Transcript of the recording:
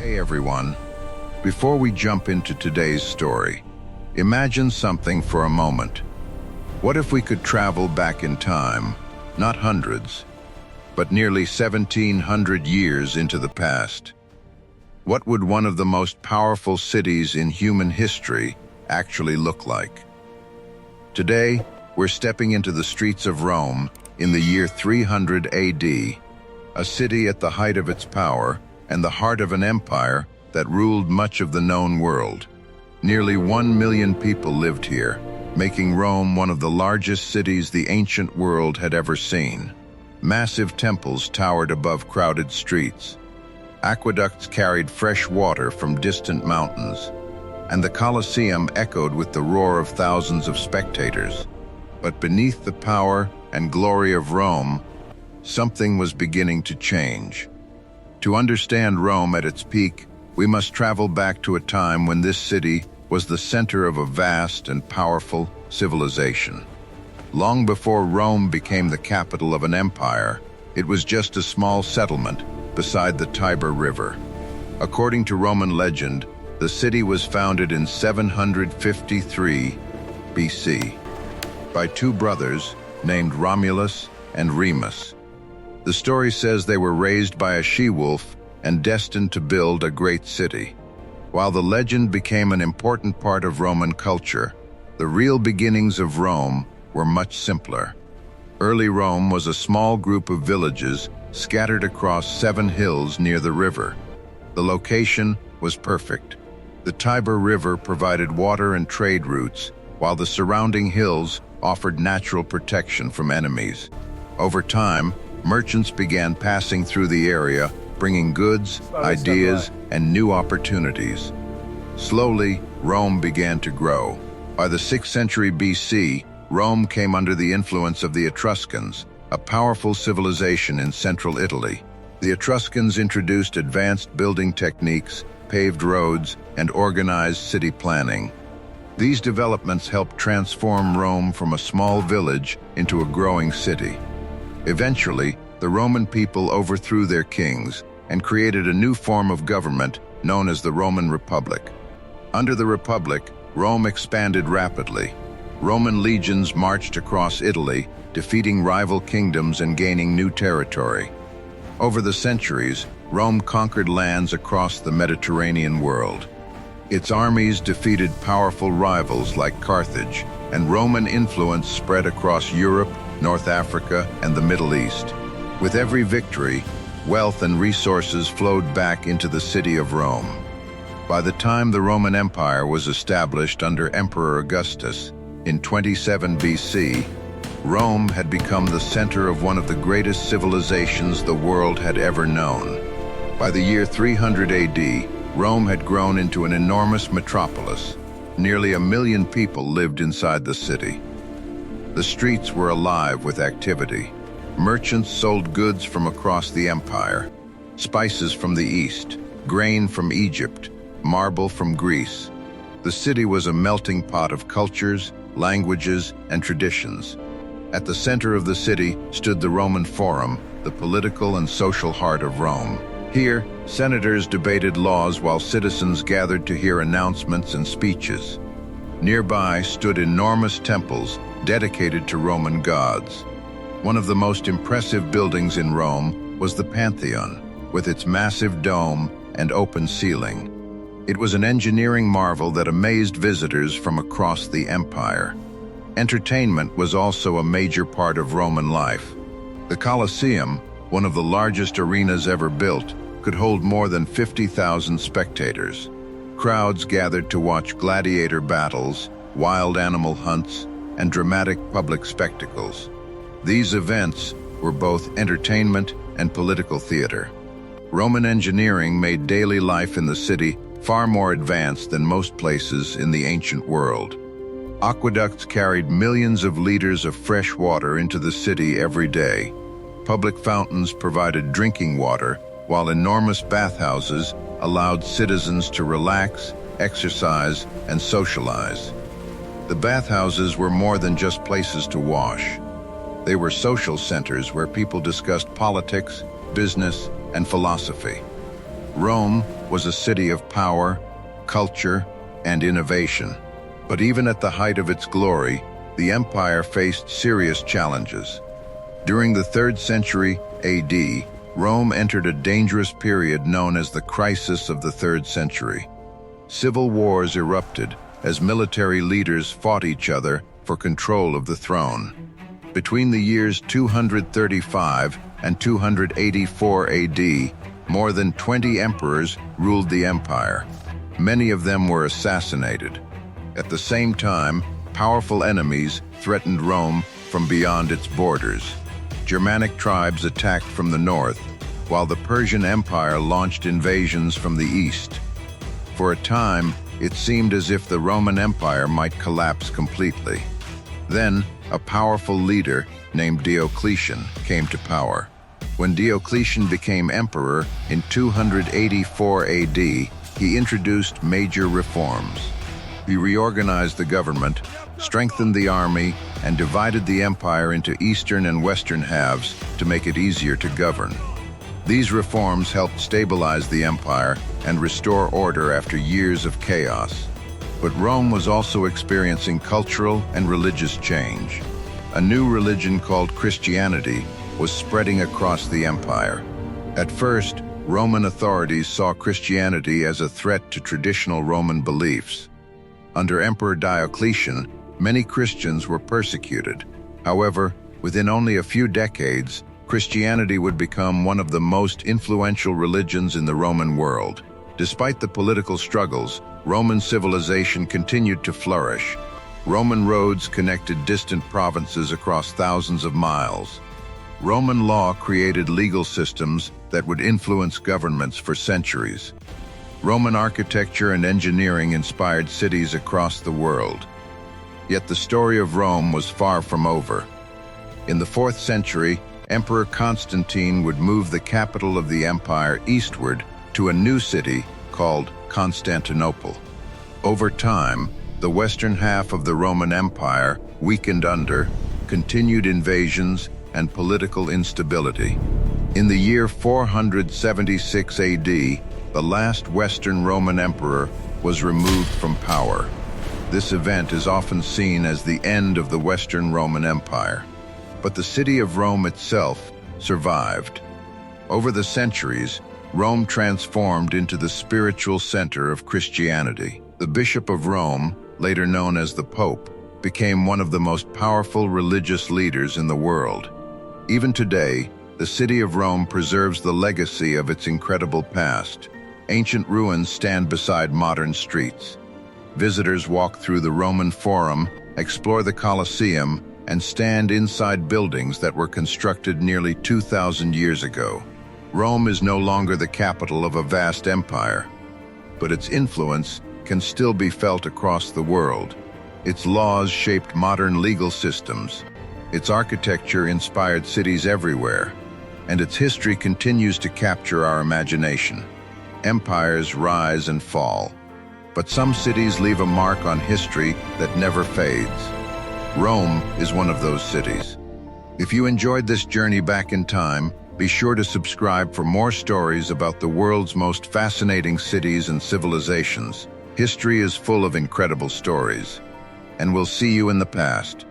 Hey everyone, before we jump into today's story, imagine something for a moment. What if we could travel back in time, not hundreds, but nearly 1700 years into the past? What would one of the most powerful cities in human history actually look like? Today, we're stepping into the streets of Rome in the year 300 AD, a city at the height of its power and the heart of an empire that ruled much of the known world. Nearly 1 million people lived here, making Rome one of the largest cities the ancient world had ever seen. Massive temples towered above crowded streets. Aqueducts carried fresh water from distant mountains, and the Colosseum echoed with the roar of thousands of spectators. But beneath the power and glory of Rome, something was beginning to change. To understand Rome at its peak, we must travel back to a time when this city was the center of a vast and powerful civilization. Long before Rome became the capital of an empire, it was just a small settlement beside the Tiber River. According to Roman legend, the city was founded in 753 BC by two brothers named Romulus and Remus. The story says they were raised by a she-wolf and destined to build a great city. While the legend became an important part of Roman culture, the real beginnings of Rome were much simpler. Early Rome was a small group of villages scattered across 7 hills near the river. The location was perfect. The Tiber River provided water and trade routes, while the surrounding hills offered natural protection from enemies. Over time, merchants began passing through the area, bringing goods, ideas, and new opportunities. Slowly, Rome began to grow. By the 6th century BC, Rome came under the influence of the Etruscans, a powerful civilization in central Italy. The Etruscans introduced advanced building techniques, paved roads, and organized city planning. These developments helped transform Rome from a small village into a growing city. Eventually, the Roman people overthrew their kings and created a new form of government known as the Roman Republic. Under the Republic, Rome expanded rapidly. Roman legions marched across Italy, defeating rival kingdoms and gaining new territory. Over the centuries, Rome conquered lands across the Mediterranean world. Its armies defeated powerful rivals like Carthage, and Roman influence spread across Europe, North Africa, and the Middle East. With every victory, wealth and resources flowed back into the city of Rome. By the time the Roman Empire was established under Emperor Augustus in 27 BC, Rome had become the center of one of the greatest civilizations the world had ever known. By the year 300 AD, Rome had grown into an enormous metropolis. Nearly 1 million people lived inside the city. The streets were alive with activity. Merchants sold goods from across the empire, spices from the east, grain from Egypt, marble from Greece. The city was a melting pot of cultures, languages, and traditions. At the center of the city stood the Roman Forum, the political and social heart of Rome. Here, senators debated laws while citizens gathered to hear announcements and speeches. Nearby stood enormous temples dedicated to Roman gods. One of the most impressive buildings in Rome was the Pantheon, with its massive dome and open ceiling. It was an engineering marvel that amazed visitors from across the empire. Entertainment was also a major part of Roman life. The Colosseum, one of the largest arenas ever built, could hold more than 50,000 spectators. Crowds gathered to watch gladiator battles, wild animal hunts, and dramatic public spectacles. These events were both entertainment and political theater. Roman engineering made daily life in the city far more advanced than most places in the ancient world. Aqueducts carried millions of liters of fresh water into the city every day. Public fountains provided drinking water, while enormous bathhouses allowed citizens to relax, exercise, and socialize. The bathhouses were more than just places to wash. They were social centers where people discussed politics, business, and philosophy. Rome was a city of power, culture, and innovation. But even at the height of its glory, the empire faced serious challenges. During the 3rd century AD, Rome entered a dangerous period known as the Crisis of the 3rd century. Civil wars erupted as military leaders fought each other for control of the throne. Between the years 235 and 284 AD, more than 20 emperors ruled the empire. Many of them were assassinated. At the same time, powerful enemies threatened Rome from beyond its borders. Germanic tribes attacked from the north, while the Persian Empire launched invasions from the east. For a time, it seemed as if the Roman Empire might collapse completely. Then, a powerful leader named Diocletian came to power. When Diocletian became emperor in 284 AD, he introduced major reforms. He reorganized the government, strengthened the army, and divided the empire into eastern and western halves to make it easier to govern. These reforms helped stabilize the empire and restore order after years of chaos. But Rome was also experiencing cultural and religious change. A new religion called Christianity was spreading across the empire. At first, Roman authorities saw Christianity as a threat to traditional Roman beliefs. Under Emperor Diocletian, many Christians were persecuted. However, within only a few decades, Christianity would become one of the most influential religions in the Roman world. Despite the political struggles, Roman civilization continued to flourish. Roman roads connected distant provinces across thousands of miles. Roman law created legal systems that would influence governments for centuries. Roman architecture and engineering inspired cities across the world. Yet the story of Rome was far from over. In the 4th century, Emperor Constantine would move the capital of the empire eastward to a new city called Constantinople. Over time, the western half of the Roman Empire weakened under continued invasions and political instability. In the year 476 AD, the last Western Roman emperor was removed from power. This event is often seen as the end of the Western Roman Empire. But the city of Rome itself survived. Over the centuries, Rome transformed into the spiritual center of Christianity. The Bishop of Rome, later known as the Pope, became one of the most powerful religious leaders in the world. Even today, the city of Rome preserves the legacy of its incredible past. Ancient ruins stand beside modern streets. Visitors walk through the Roman Forum, explore the Colosseum, and stand inside buildings that were constructed nearly 2,000 years ago. Rome is no longer the capital of a vast empire, but its influence can still be felt across the world. Its laws shaped modern legal systems. Its architecture inspired cities everywhere, and its history continues to capture our imagination. Empires rise and fall, but some cities leave a mark on history that never fades. Rome is one of those cities. If you enjoyed this journey back in time, be sure to subscribe for more stories about the world's most fascinating cities and civilizations. History is full of incredible stories, and we'll see you in the past.